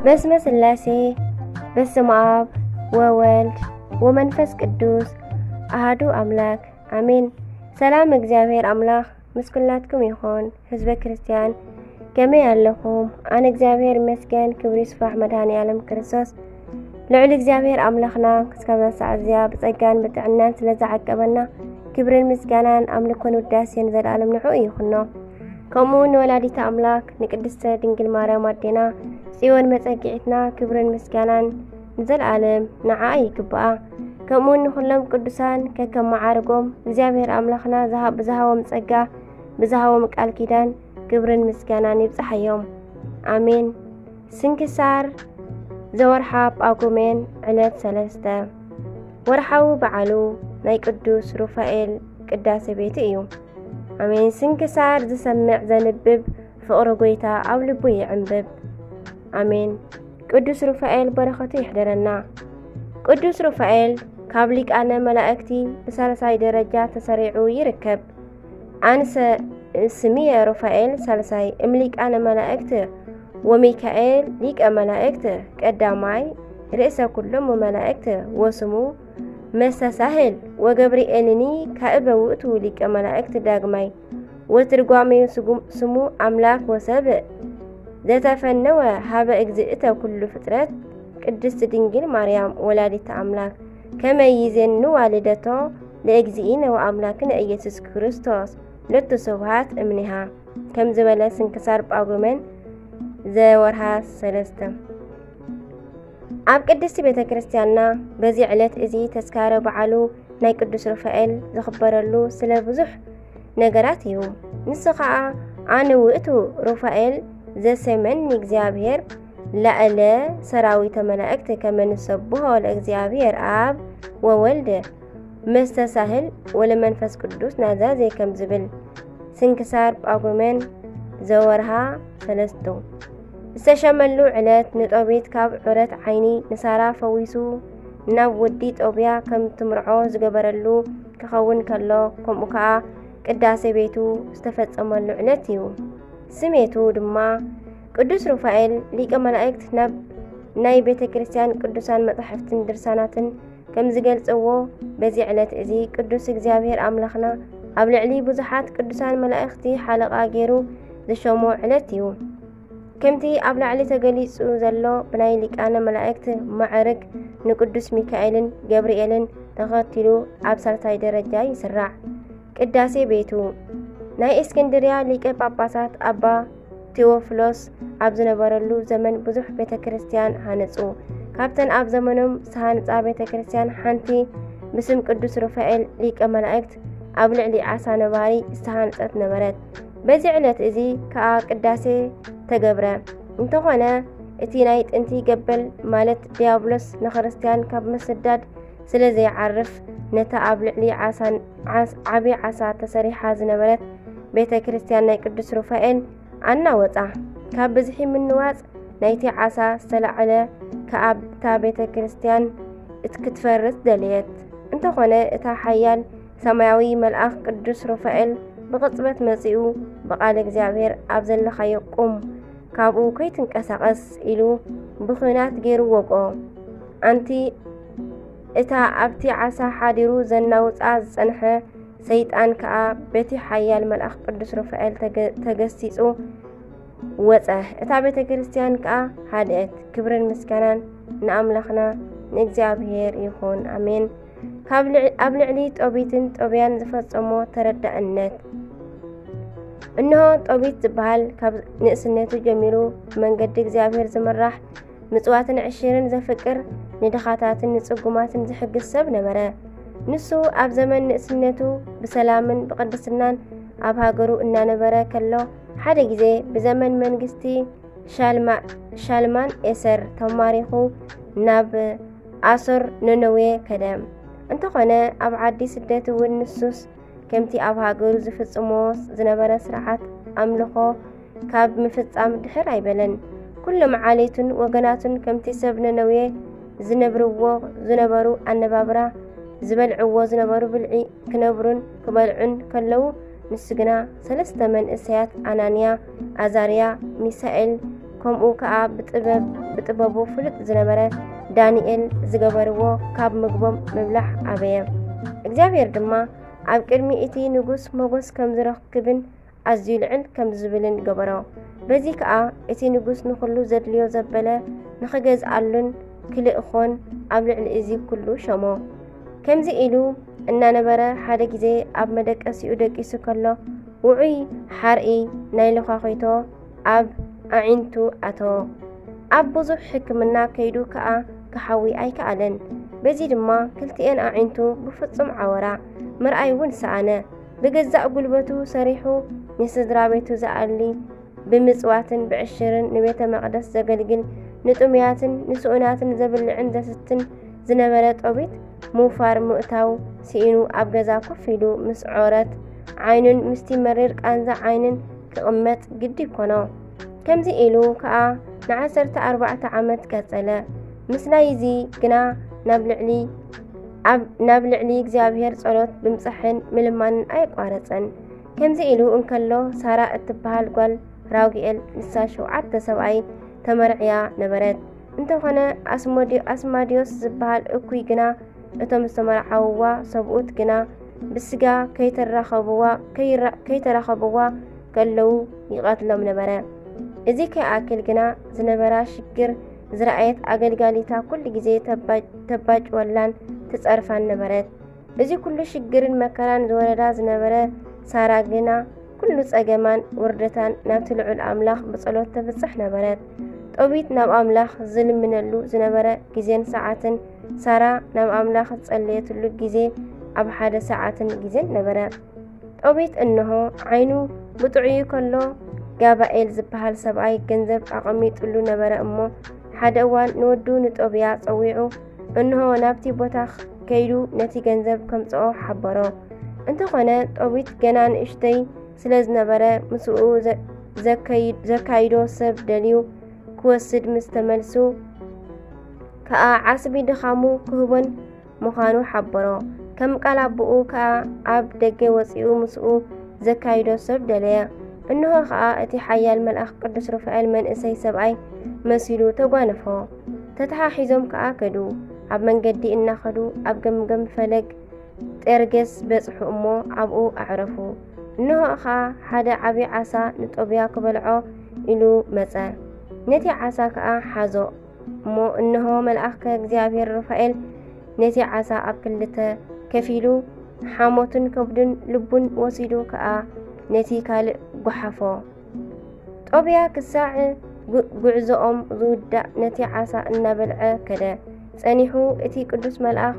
በስመ ስላሴ በስመ አብ ወወልድ ወመንፈስ ቅዱስ አሐዱ አምላክ አሜን። ሰላም እግዚአብሔር አምላክ ምስኩላትኩም ይኹን። ህዝበ ክርስቲያን ከመይ ኣለኹም? ኣነ እግዚአብሔር ይመስገን። ክብሪ ይስፋሕ መድኃኔዓለም ክርስቶስ ልዑል እግዚአብሔር አምላኽና ክስካብ ሰዓት እዚኣ ብጸጋን ብጥዕናን ስለዝዓቀበና ክብርን ምስጋናን ኣምልኮን ውዳሴን ዘለዓለም ንዑ ይኹኖ። ከምኡውን ንወላዲተ አምላክ ንቅድስተ ድንግል ማርያም ኣዴና ጽዮን መጸጊዒትና ክብርን ምስጋናን ንዘለዓለም ንዓ ይግባኣ። ከምኡውን ንኹሎም ቅዱሳን ከከም መዓርጎም እግዚአብሔር አምላኽና ብዝሃቦም ጸጋ ብዝሃቦም ቃል ኪዳን ክብርን ምስጋናን ይብጽሐዮም አሜን። ስንክሳር ዘወርሓ ጳጉሜን ዕለት 3 ወርሓዊ በዓሉ ናይ ቅዱስ ሩፋኤል ቅዳሴ ቤቱ እዩ። አሜን። ስንክሳር ዝሰምዕ ዘንብብ ፍቕሪ ጎይታ ኣብ ልቡ ይዕንብብ አሜን። ቅዱስ ሩፋኤል በረኸቱ ይሕደረና። ቅዱስ ሩፋኤል ካብ ሊቃነ መላእክቲ ብሳልሳይ ደረጃ ተሰሪዑ ይርከብ። አንሰ ስምየ ሩፋኤል ሳልሳይ እምሊቃነ መላእክት ወሚካኤል ሊቀ መላእክት ቀዳማይ ርእሰ ኩሎም መላእክት ወስሙ መስተሳህል ወገብርኤልኒ ካእበ ውእቱ ሊቀ መላእክት ዳግማይ ወትርጓሜው ስሙ አምላክ ወሰብእ ዘተፈነወ ሃበ እግዝእተ ኩሉ ፍጥረት ቅድስት ድንግል ማርያም ወላዲተ አምላክ ከመይዜኑ ዋልደቶ ለእግዚእነ ወአምላክነ ኢየሱስ ክርስቶስ ለቱ ስብሐት እምኒሃ ከም ዝበለ ስንክሳር ጳጉሜን ዘወርሃ 3 ኣብ ቅድስቲ ቤተ ክርስቲያንና በዚ ዕለት እዚ ተስካረ በዓሉ ናይ ቅዱስ ሩፋኤል ዝኽበረሉ ስለ ብዙሕ ነገራት እዩ። ንሱ ከዓ ኣነ ውእቱ ሩፋኤል ዘሰመኒ እግዚአብሔር ላዕለ ሰራዊተ መላእክት ከመንሰብሖ ለእግዚአብሔር አብ ወወልድ መስተሳህል ወለመንፈስ ቅዱስ ናዛዜ ከም ዝብል ስንክሳር ጳጉሜን ዘወርሃ 3 ዝተሸመሉ ዕለት ንጦቢት ካብ ዑረት ዓይኒ ንሳራ ፈዊሱ ናብ ወዲ ጦብያ ከም ትምርዖ ዝገበረሉ ክኸውን ከሎ ከምኡ ከዓ ቅዳሴ ቤቱ ዝተፈጸመሉ ዕለት እዩ። ስሜቱ ድማ ቅዱስ ሩፋኤል ሊቀ መላእክት ናይ ቤተ ክርስቲያን ቅዱሳን መጻሕፍትን ድርሳናትን ከም ዝገልጽዎ በዚ ዕለት እዚ ቅዱስ እግዚአብሔር አምላኽና ኣብ ልዕሊ ብዙሓት ቅዱሳን መላእክቲ ሓለቓ ገይሩ ዝሾሞ ዕለት እዩ። ከምቲ ኣብ ላዕሊ ተገሊጹ ዘሎ ብናይ ሊቃነ መላእክት ማዕርግ ንቅዱስ ሚካኤልን ገብርኤልን ተኸቲሉ ኣብ ሳልሳይ ደረጃ ይስራዕ። ቅዳሴ ቤቱ ናይ እስክንድርያ ሊቀ ጳጳሳት ኣባ ቴዎፍሎስ ኣብ ዝነበረሉ ዘመን ብዙሕ ቤተ ክርስቲያን ሃነጹ። ካብተን ኣብ ዘመኖም ዝተሃንጻ ቤተ ክርስቲያን ሓንቲ ብስም ቅዱስ ሩፋኤል ሊቀ መላእክት ኣብ ልዕሊ ዓሳ ነባሪ ዝተሃንጸት ነበረት። በዚ ዕለት እዚ ከዓ ቅዳሴ ተገብረ። እንተኾነ እቲ ናይ ጥንቲ ገበል ማለት ዲያብሎስ ንክርስቲያን ካብ መስዳድ ስለ ዘይዓርፍ ነታ ኣብ ልዕሊ ዓቢ ዓሳ ተሰሪሓ ዝነበረት ቤተ ክርስቲያን ናይ ቅዱስ ሩፋኤል ኣናወፃ። ካብ ብዝሒ ምንዋፅ ናይቲ ዓሳ ዝተላዕለ ከኣብታ ቤተ ክርስቲያን ክትፈርስ ደልየት። እንተኾነ እታ ሓያል ሰማያዊ መልአኽ ቅዱስ ሩፋኤል ብቕጽበት መጺኡ ብቓል እግዚአብሔር ኣብ ዘለኻዮ ቁም ካብኡ ከይትንቀሳቐስ ኢሉ ብኹናት ገይሩ ወቅኦ። ኣንቲ እታ ኣብቲ ዓሳ ሓዲሩ ዘናውፃ ዝጸንሐ ሰይጣን ከዓ በቲ ሓያል መልአኽ ቅዱስ ሩፋኤል ተገሲጹ ወፀ። እታ ቤተ ክርስቲያን ከዓ ሃድአት። ክብርን ምስጋናን ንኣምላኽና ንእግዚአብሔር ይኹን አሜን። ኣብ ልዕሊ ጦቢትን ጦብያን ዝፈጸሞ ተረዳእነት እነሆ ጦቢት ዝበሃል ካብ ንእስነቱ ጀሚሩ መንገዲ እግዚአብሔር ዝምራሕ ምጽዋትን ዕሽርን ዘፍቅር ንድኻታትን ንጽጉማትን ዝሕግዝ ሰብ ነበረ። ንሱ ኣብ ዘመን ንእስነቱ ብሰላምን ብቅድስናን ኣብ ሃገሩ እናነበረ ከሎ ሓደ ጊዜ ብዘመን መንግስቲ ሻልማን ኤሰር ተማሪኹ ናብ ኣሶር ነነዌ ከደ። እንተኾነ ኣብ ዓዲ ስደት እውን ንሱስ ከምቲ ኣብ ሃገሩ ዝፍጽሞ ዝነበረ ስርዓት ኣምልኾ ካብ ምፍጻም ድሕር ኣይበለን። ኩሎም ዓሌቱን ወገናቱን ከምቲ ሰብ ነነዌ ዝነበሩ ኣነባብራ ዝበልዕዎ ዝነበሩ ብልዒ ክነብሩን ክበልዑን ከለዉ ንሱ ግና 3 መንእሰያት ኣናንያ፣ ኣዛርያ፣ ሚሳኤል ከምኡ ከዓ ብጥበቡ ፍሉጥ ዝነበረ ዳንኤል ዝገበርዎ ካብ ምግቦም ምብላሕ አበየ። እግዚአብሔር ድማ ኣብ ቅድሚ እቲ ንጉስ ሞገስ ከም ዝረክብን ኣዝዩ ልዕል ከም ዝብልን ገበሮ። በዚ ከዓ እቲ ንጉስ ንኩሉ ዘድልዮ ዘበለ ንኽገዝኣሉን ክልእኾን ኣብ ልዕሊ እዚ ኩሉ ሸሞ። ከምዚ ኢሉ እናነበረ ሓደ ግዜ ኣብ መደቀሲኡ ደቂሱ ከሎ ውዑይ ሓርኢ ናይ ለኳኺቶ ኣብ ኣዒንቱ ኣተዎ። ኣብ ብዙሕ ሕክምና ከይዱ ከዓ ክሓዊ ኣይከኣለን። በዚ ድማ ክልቲአን ኣዒንቱ ብፍጹም ዓወራ፣ ምርኣይ እውን ሰኣነ። ብገዛእ ጉልበቱ ሰሪሑ ንስድራ ቤቱ ዝኣሊ ብምጽዋትን ብዕሽርን ንቤተ መቕደስ ዘገልግል ንጡምያትን ንስኡናትን ዘብልዕን ዘስትን ዝነበረ ጦቢት ምውፋር ምእታው ሲኢኑ ኣብ ገዛ ኮፍ ኢሉ ምስ ዖረት ዓይኑን ምስቲ መሪር ቃንዛ ዓይንን ክቕመጥ ግዲ ኮኖ። ከምዚ ኢሉ ከዓ ን14 ዓመት ቀጸለ። ምስ ናይዚ ግና ናብ ልዕሊ እግዚኣብሔር ጸሎት ብምጽሕን ምልማንን ኣይቋረጸን። ከምዚ ኢሉ እንከሎ ሳራ እትበሃል ጓል ራጉኤል ንሳ 7 ሰብኣይ ተመርዕያ ነበረት። እንተኾነ ኣስማዲዮስ ዝበሃል እኩይ ግና እቶም ዝተመርዓውዋ ሰብኡት ግና ብስጋ ከይተራኸብዋ ከለዉ ይቐትሎም ነበረ። እዚ ከይኣክል ግና ዝነበራ ሽግር ዝረኣየት ኣገልጋሊታ ኩሉ ግዜ ተባጭወላን ትጸርፋን ነበረት። እዚ ኩሉ ሽግርን መከራን ዝወረዳ ዝነበረ ሳራ ግና ኩሉ ጸገማን ውርደታን ናብቲ ልዑል ኣምላኽ ብጸሎት ተብጽሕ ነበረት። ጦቢት ናብ ኣምላኽ ዝልምነሉ ዝነበረ ግዜን ሰዓትን ሳራ ናብ ኣምላኽ ዝጸለየትሉ ግዜ ኣብ 1 ሰዓትን ግዜን ነበረ። ጦቢት እንሆ ዓይኑ ብጥዑዩ ከሎ ጋባኤል ዝበሃል ሰብኣይ ገንዘብ ኣቐሚጡሉ ነበረ እሞ ሓደ እዋን ንወዱ ንጦብያ ጸዊዑ እንሆ ናብቲ ቦታ ከይዱ ነቲ ገንዘብ ከምጽኦ ሓበሮ። እንተኾነ ጦቢት ገና ንእሽተይ ስለ ዝነበረ ምስኡ ዘካይዶ ሰብ ደልዩ ክወስድ ምስ ተመልሱ ከዓ ዓስቢ ድኻሙ ክህቦን ምዃኑ ሓበሮ። ከም ቃል ኣቦኡ ከዓ ኣብ ደገ ወፂኡ ምስኡ ዘካይዶ ሰብ ደለየ። እንሆ ከዓ እቲ ሓያል መልአኽ ቅዱስ ሩፋኤል መንእሰይ ሰብኣይ መሲሉ ተጓነፎ። ተተሓሒዞም ከዓ ከዱ። ኣብ መንገዲ እናኸዱ ኣብ ገምገም ፈለግ ጤርጌስ በጽሑ እሞ ኣብኡ ኣዕረፉ። እንሆ ከዓ ሓደ ዓብይ ዓሳ ንጦብያ ክበልዖ ኢሉ መጸ። ነቲ ዓሳ ከዓ ሓዞ እሞ እንሆ መልአኽ እግዚአብሔር ሩፋኤል ነቲ ዓሳ ኣብ ክልተ ከፊሉ ሓሞትን ከብዱን ልቡን ወሲዱ ከዓ ነቲ ካልእ ጓሓፎ። ጦብያ ክሳዕ ጉዕዞኦም ዝውዳእ ነቲ ዓሳ እናበልዐ ከደ ጸኒሑ። እቲ ቅዱስ መልአኽ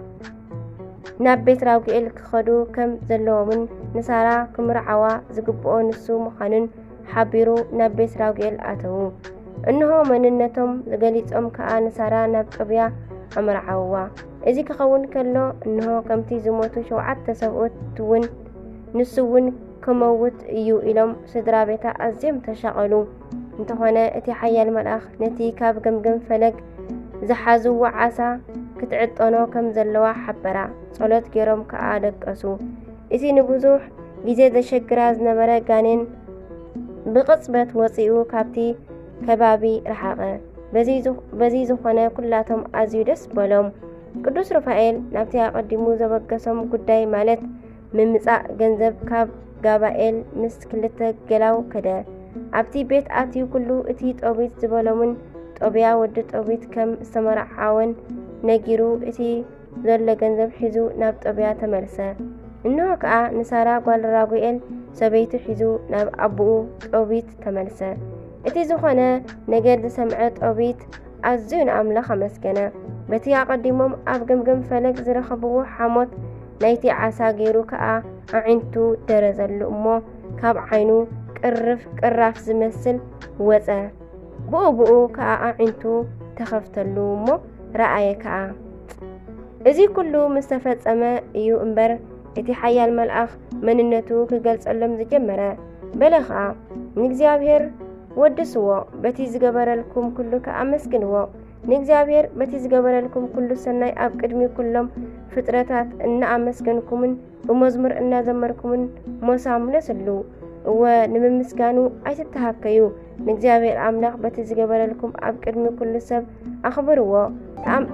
ናብ ቤት ራጉኤል ክኸዱ ከም ዘለዎምን ንሳራ ክምርዓዋ ዝግብኦ ንሱ ምዃኑን ሓቢሩ ናብ ቤት ራጉኤል ኣተዉ። እንሆ መንነቶም ገሊጾም ከዓ ንሳራ ናብ ጦብያ ኣምርዓውዋ። እዚ ክኸውን ከሎ እንሆ ከምቲ ዝሞቱ 7 ሰብኡት እውን ንሱ እውን ክመውት እዩ ኢሎም ስድራ ቤታ ኣዝዮም ተሻቐሉ። እንተኾነ እቲ ሓያል መልአኽ ነቲ ካብ ገምገም ፈለግ ዝሓዝዋ ዓሳ ክትዕጠኖ ከም ዘለዋ ሓበራ። ጸሎት ገይሮም ከዓ ደቀሱ። እቲ ንብዙሕ ግዜ ዘሸግራ ዝነበረ ጋኔን ብቕጽበት ወፂኡ ካብቲ ከባቢ ረሓቐ። በዚ ዝኾነ ኩላቶም ኣዝዩ ደስ በሎም። ቅዱስ ሩፋኤል ናብቲ ኣቐዲሙ ዘበገሶም ጉዳይ ማለት ምምጻእ ገንዘብ ካብ ጋባኤል ምስ 2 ገላው ከደ። ኣብቲ ቤት ኣትዩ ኩሉ እቲ ጦቢት ዝበሎምን ጦብያ ወዲ ጦቢት ከም ዝተመርዓወን ነጊሩ እቲ ዘሎ ገንዘብ ሒዙ ናብ ጦብያ ተመልሰ። እንሆ ከዓ ንሳራ ጓል ራጉኤል ሰበይቱ ሒዙ ናብ ኣቡኡ ጦቢት ተመልሰ። እቲ ዝኾነ ነገር ዝሰምዐ ጦቢት ኣዝዩ ንኣምላኽ ኣመስገነ። በቲ ኣቐዲሞም ኣብ ገምገም ፈለግ ዝረኸብዎ ሓሞት ናይቲ ዓሳ ገይሩ ከዓ ኣዒንቱ ደረዘሉ እሞ ካብ ዓይኑ ቅራፍ ዝመስል ወፀ። ብኡ ከዓ ኣዒንቱ ተኸፍተሉ እሞ ረኣየ ከዓ። እዚ ኩሉ ምስ ተፈጸመ እዩ እምበር እቲ ሓያል መልአኽ መንነቱ ክገልጸሎም ዝጀመረ። በለ ከዓ ንእግዚአብሔር ወድስዎ፣ በቲ ዝገበረልኩም ኩሉ ከኣመስግንዎ። ንእግዚአብሔር በቲ ዝገበረልኩም ኩሉ ሰናይ ኣብ ቅድሚ ኩሎም ፍጥረታት እናኣመስገንኩምን ብመዝሙር እናዘመርኩምን ሞሳ ምለስሉ። ونمسكانو أيتتهكيو نجزابير أملاخ بتزجبر لكم أبكر من كل سب أخبروا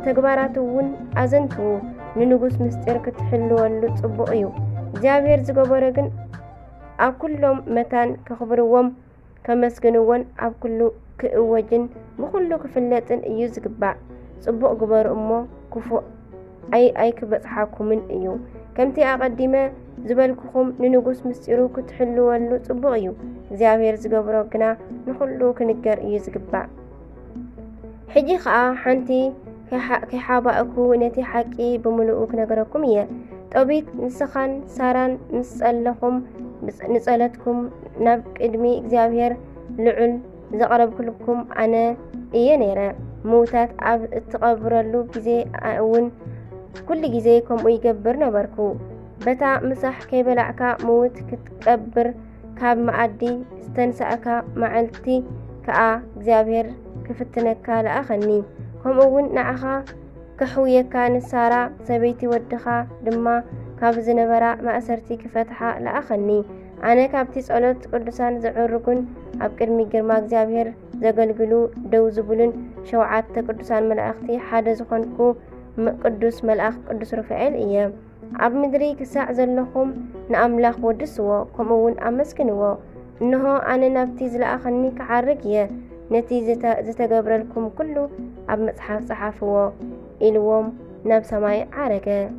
تجباراتون أزنتو ننجس مستر كتحلوا اللطبقيو جابير زجبرجن أب كلهم متان كخبروهم كمسكنون أب كله كأوجن بكله كفلتن يزجبع صبق جبر أمه كفو أي كبصحاكم من أيو كمتي أقدمه زبالكم ننجس مسترو كتحلوا اللطبقيو جابير زجبرجنا نخلو كنجر يزجبع حجي خا حنتي كحابة أكو نتي حكي بملؤك نجركم إياه طبيت نسخان ساران نسألهم نسألتكم نب قدمي إجابير لعل زقرب كلكم أنا إيه نرى موتات تقبرلو جزي أون كل جزيكم ويجبر نبركو بتاع مسح كيبلعكا موت كتكبر كاب معدي استنسأكا معلتي كأ إجابير كفتنكا لأخني هم أون نعخا كحوية كان سارة سبيتي ودخا دما كاب زنبرا ما أسرتي كفتحة لأخني أنا كابتي سألت قدسان زعركن أبكر ميجر ما إجابير زغلغلو دو زبلن شوعات قدسان ملأختي حدا زخنكو قدس ملأخ قدس رفعيل إياه أب مدري كساع زلهم نأملاخ ودسوا كمون أمسكنوا إنه أنا نبتي زلأخني كعرقية نتيجة زتقبر لكم كله أب مصحف صحافوا إلوم ناب سماي عرقة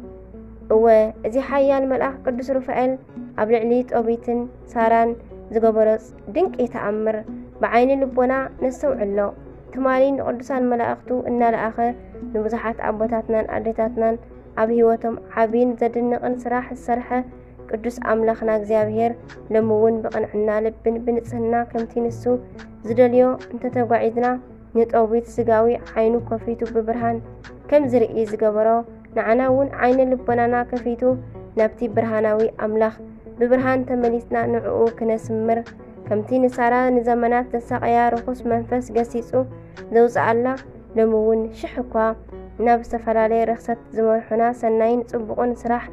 وزي حيال ملأخ قدس رفعيل أب لعليت أبيتن ساران زقبرس دنك يتأمر بعين لبنا نسوع الله تمارين قدسان ملأختو إنا لآخر نبزحات أبوتاتنا أدتاتنا أبي هوتم عبين زدنقن سراح السرحة قدس أملاخنا እግዚአብሔር لمون بقنعنا لبن بنصهنا كمتي نسو زدليو انت تقعدنا نطوبيت سغاوي عينو كفيتو ببرهان كم زرئي زغبرو نعناون عين لبنانا كفيتو نبتي برهاناوي أملاخ ببرهان تمليسنا نعو كنسمر كمتي نسارا نزمانات تساقيا رخص منفس قسيسو زوز الله لمون شحكوا نفس فلالي رخصت زمرحنا سنين صبقون سراح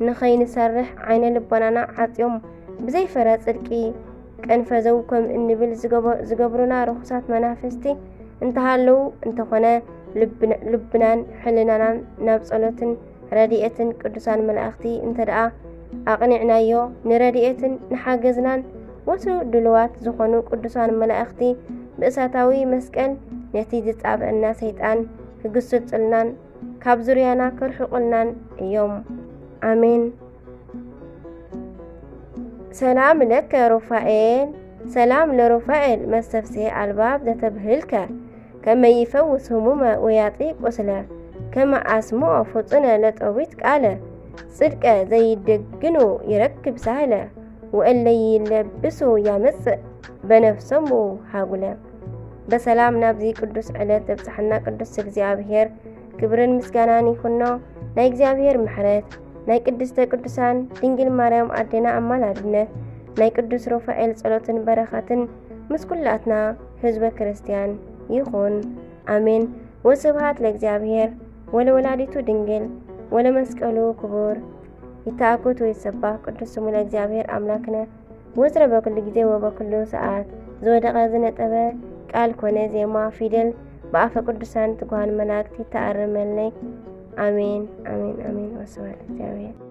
نخين سرح عين لبنانا عطيوم بزي فرات صدقي كنفزوكم النبل زقبرنا رخصات منافستي انتهالو انتخنا لبنان حلنانا نابصلتن رديئتن قدسان ملأختي انتدعا أقنعنايو نرديئتن نحاجزنان وسو دلوات زخونو قدسان ملأختي بأساتاوي مسكن نتيجة أبعنا سيطان كقصة لنان كابزوريانا كرحق لنان يوم آمين. سلام لك يا رفائيل سلام لرفائيل مستفسي الباب ده تبهلك كما يفوس همومه ويعطيك وسلا كما أسمعه فطنة لتقويتك على صدق زي الدقنو يركب سهلة وإلا يلبسه يمس بنفسه هاقولا بسلام نابزي قدس علات تبصحنا قدس እግዚአብሔር كبرن مسكانان يكونو ناي እግዚአብሔር محرت ناي قدسته قدسان ድንግል ማርያም አዴና አማላድነት ناي قدس رفائيل ጸሎትን በረከትን مسكلاتنا ህዝበ ክርስቲያን ይሁን አሜን ወስብሐት ለእግዚአብሔር ወለወላዲቱ ድንግል ወለመስቀሉ ክቡር ይታኮት ወይሰባህ ቅዱስ ስሙ ለእግዚአብሔር አምላክነ ወትረ በኩል ጊዜ ወበኩሉ ሰዓት ዘወደቀ ዝነጠበ ቃል ኮነ ዜማ ፊደል በአፈ ቅዱሳን ትጓን መላእክት ይተአረመልኝ አሜን አሜን አሜን ወስብሐት ለእግዚአብሔር